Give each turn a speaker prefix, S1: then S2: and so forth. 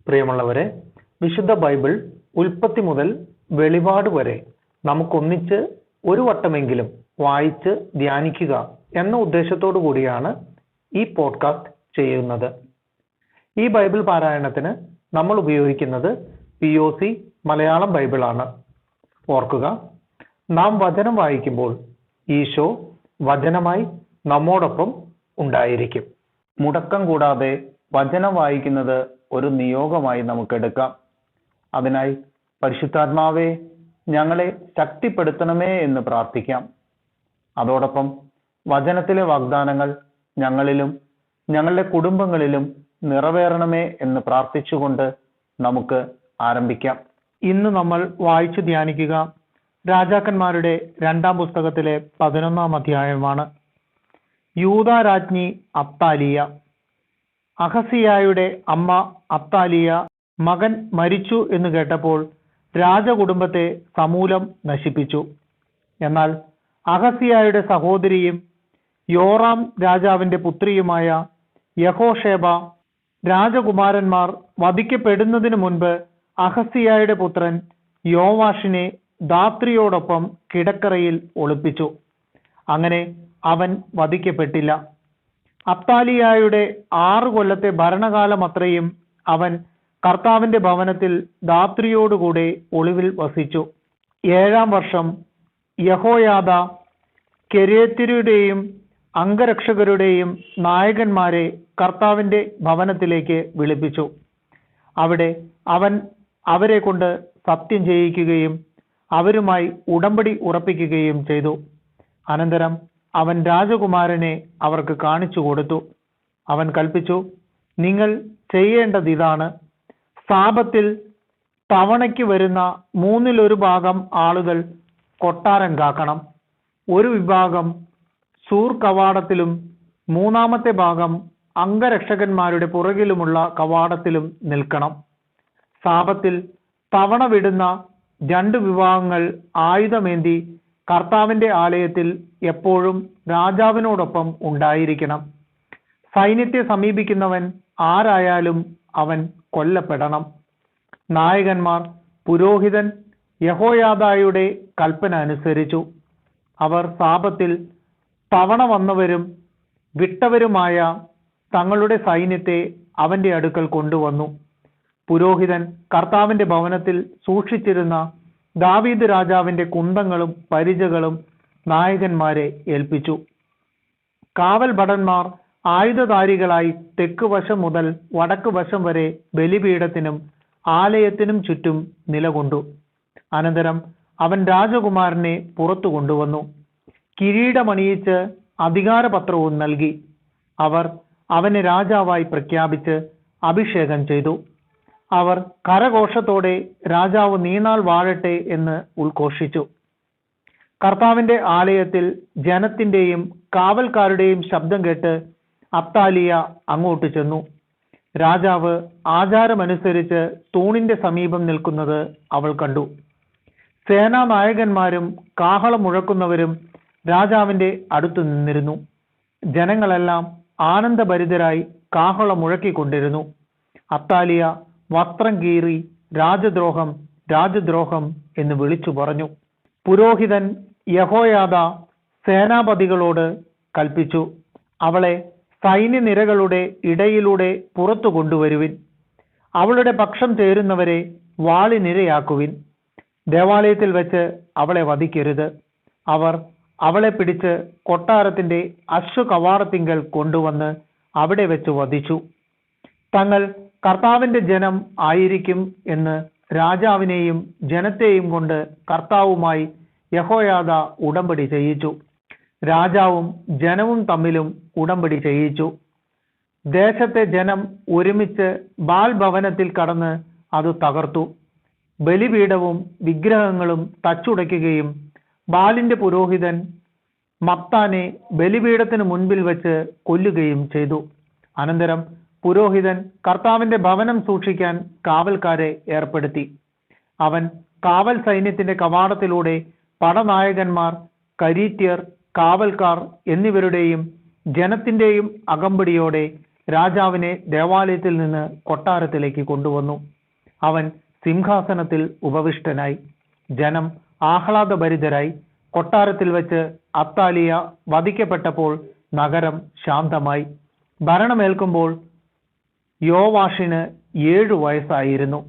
S1: പ്രിയമുള്ളവരെ, വിശുദ്ധ ബൈബിൾ ഉൽപ്പത്തി മുതൽ വെളിപാട് വരെ നമുക്കൊന്നിച്ച് ഒരു വട്ടമെങ്കിലും വായിച്ച് ധ്യാനിക്കുക എന്ന ഉദ്ദേശത്തോടു കൂടിയാണ് ഈ പോഡ്കാസ്റ്റ് ചെയ്യുന്നത്. ഈ ബൈബിൾ പാരായണത്തിന് നമ്മൾ ഉപയോഗിക്കുന്നത് POC മലയാളം ബൈബിളാണ്. ഓർക്കുക, നാം വചനം വായിക്കുമ്പോൾ ഈശോ വചനമായി നമ്മോടൊപ്പം ഉണ്ടായിരിക്കും. മുടക്കം കൂടാതെ വചനം വായിക്കുന്നത് ഒരു നിയോഗമായി നമുക്കെടുക്കാം. അതിനായി പരിശുദ്ധാത്മാവേ, ഞങ്ങളെ ശക്തിപ്പെടുത്തണമേ എന്ന് പ്രാർത്ഥിക്കാം. അതോടൊപ്പം വചനത്തിലെ വാഗ്ദാനങ്ങൾ ഞങ്ങളിലും ഞങ്ങളുടെ കുടുംബങ്ങളിലും നിറവേറണമേ എന്ന് പ്രാർത്ഥിച്ചുകൊണ്ട് നമുക്ക് ആരംഭിക്കാം. ഇന്ന് നമ്മൾ വായിച്ചു ധ്യാനിക്കുക രാജാക്കന്മാരുടെ 2-ാം പുസ്തകത്തിലെ 11-ാം അധ്യായമാണ്. യൂദാ രാജ്ഞി അത്താലിയ. അഹസിയായുടെ അമ്മ അത്താലിയ മകൻ മരിച്ചു എന്ന് കേട്ടപ്പോൾ രാജകുടുംബത്തെ സമൂലം നശിപ്പിച്ചു. എന്നാൽ അഹസിയായുടെ സഹോദരിയും യോറാം രാജാവിന്റെ പുത്രിയുമായ യഹോഷേബ രാജകുമാരന്മാർ വധിക്കപ്പെടുന്നതിന് മുൻപ് അഹസിയായുടെ പുത്രൻ യോവാഷിനെ ധാത്രിയോടൊപ്പം കിടക്കറയിൽ ഒളിപ്പിച്ചു. അങ്ങനെ അവൻ വധിക്കപ്പെട്ടില്ല. അത്താലിയായുടെ 6 കൊല്ലത്തെ ഭരണകാലം അത്രയും അവൻ കർത്താവിന്റെ ഭവനത്തിൽ ധാത്രിയോടുകൂടെ ഒളിവിൽ വസിച്ചു. 7-ാം വർഷം യഹോയാദ കെരേത്യരുടെയും അംഗരക്ഷകരുടെയും നായകന്മാരെ കർത്താവിന്റെ ഭവനത്തിലേക്ക് വിളിപ്പിച്ചു. അവിടെ അവൻ അവരെ കൊണ്ട് സത്യം ചെയ്യിക്കുകയും അവരുമായി ഉടമ്പടി ഉറപ്പിക്കുകയും ചെയ്തു. അനന്തരം അവൻ രാജകുമാരനെ അവർക്ക് കാണിച്ചു കൊടുത്തു. അവൻ കൽപ്പിച്ചു, നിങ്ങൾ ചെയ്യേണ്ടത് ഇതാണ്: സാപത്തിൽ തവണയ്ക്ക് വരുന്ന 1/3 ഭാഗം ആളുകൾ കൊട്ടാരം കാക്കണം. ഒരു വിഭാഗം സൂർ കവാടത്തിലും 3-ാമത്തെ ഭാഗം അംഗരക്ഷകന്മാരുടെ പുറകിലുമുള്ള കവാടത്തിലും നിൽക്കണം. സാപത്തിൽ തവണ വിടുന്ന 2 വിഭാഗങ്ങൾ ആയുധമേന്തി കർത്താവിന്റെ ആലയത്തിൽ എപ്പോഴും രാജാവിനോടൊപ്പം ഉണ്ടായിരിക്കണം. സൈന്യത്തെ സമീപിക്കുന്നവൻ ആരായാലും അവൻ കൊല്ലപ്പെടണം. നായകന്മാർ പുരോഹിതൻ യഹോയാദായുടെ കൽപ്പന അനുസരിച്ചു. അവർ സാപത്തിൽ തവണ വന്നവരും വിട്ടവരുമായ തങ്ങളുടെ സൈന്യത്തെ അവന്റെ അടുക്കൽ കൊണ്ടുവന്നു. പുരോഹിതൻ കർത്താവിന്റെ ഭവനത്തിൽ സൂക്ഷിച്ചിരുന്ന ദാവീദ് രാജാവിന്റെ കുന്തങ്ങളും പരിചകളും നായകന്മാരെ ഏൽപ്പിച്ചു. കാവൽ ഭടന്മാർ ആയുധധാരികളായി തെക്ക് വശം മുതൽ വടക്ക് വശം വരെ ബലിപീഠത്തിനും ആലയത്തിനും ചുറ്റും നിലകൊണ്ടു. അനന്തരം അവൻ രാജകുമാരനെ പുറത്തു കൊണ്ടുവന്നു. കിരീടമണിയിച്ച് അധികാരപത്രവും നൽകി. അവർ അവനെ രാജാവായി പ്രഖ്യാപിച്ച് അഭിഷേകം ചെയ്തു. അവർ കരഘോഷത്തോടെ രാജാവ് നീണാൾ വാഴട്ടെ എന്ന് ഉദ്ഘോഷിച്ചു. കർത്താവിന്റെ ആലയത്തിൽ ജനത്തിന്റെയും കാവൽക്കാരുടെയും ശബ്ദം കേട്ട് അത്താലിയ അങ്ങോട്ട് ചെന്നു. രാജാവ് ആചാരമനുസരിച്ച് തൂണിന്റെ സമീപം നിൽക്കുന്നത് അവൾ കണ്ടു. സേനാനായകന്മാരും കാഹളം മുഴക്കുന്നവരും രാജാവിന്റെ അടുത്തു നിന്നിരുന്നു. ജനങ്ങളെല്ലാം ആനന്ദഭരിതരായി കാഹളം മുഴക്കിക്കൊണ്ടിരുന്നു. അത്താലിയ വസ്ത്രം കീറി രാജദ്രോഹം, രാജദ്രോഹം എന്ന് വിളിച്ചു പറഞ്ഞു. പുരോഹിതൻ യഹോയാദ സേനാപതികളോട് കൽപ്പിച്ചു, അവളെ സൈന്യനിരകളുടെ ഇടയിലൂടെ പുറത്തു കൊണ്ടുവരുവിൻ. അവളുടെ പക്ഷം ചേരുന്നവരെ വാളിനിരയാക്കുവിൻ. ദേവാലയത്തിൽ വെച്ച് അവളെ വധിക്കരുത്. അവർ അവളെ പിടിച്ച് കൊട്ടാരത്തിന്റെ അശ്വകവാടത്തിങ്കൽ കൊണ്ടുവന്ന് അവിടെ വെച്ച് വധിച്ചു. തങ്ങൾ കർത്താവിന്റെ ജനം ആയിരിക്കും എന്ന് രാജാവിനെയും ജനത്തെയും കൊണ്ട് കർത്താവുമായി യഹോയാദ ഉടമ്പടി ചെയ്യിച്ചു. രാജാവും ജനവും തമ്മിലും ഉടമ്പടി ചെയ്യിച്ചു. ദേശത്തെ ജനം ഒരുമിച്ച് ബാൽ ഭവനത്തിൽ കടന്ന് അത് തകർത്തു. ബലിപീഠവും വിഗ്രഹങ്ങളും തച്ചുടയ്ക്കുകയും ബാലിന്റെ പുരോഹിതൻ മത്താനെ ബലിപീഠത്തിന് മുൻപിൽ വെച്ച് കൊല്ലുകയും ചെയ്തു. അനന്തരം പുരോഹിതൻ കർത്താവിന്റെ ഭവനം സൂക്ഷിക്കാൻ കാവൽക്കാരെ ഏർപ്പെടുത്തി. അവൻ കാവൽ സൈന്യത്തിന്റെ കവാടത്തിലൂടെ പടനായകന്മാർ, കരീത്യർ, കാവൽക്കാർ എന്നിവരുടെയും ജനത്തിന്റെയും അകമ്പടിയോടെ രാജാവിനെ ദേവാലയത്തിൽ നിന്ന് കൊട്ടാരത്തിലേക്ക് കൊണ്ടുവന്നു. അവൻ സിംഹാസനത്തിൽ ഉപവിഷ്ടനായി. ജനം ആഹ്ലാദഭരിതരായി. കൊട്ടാരത്തിൽ വെച്ച് അത്താലിയ വധിക്കപ്പെട്ടപ്പോൾ നഗരം ശാന്തമായി. ഭരണമേൽക്കുമ്പോൾ യോവാഷിന് 7 വയസ്സായിരുന്നു.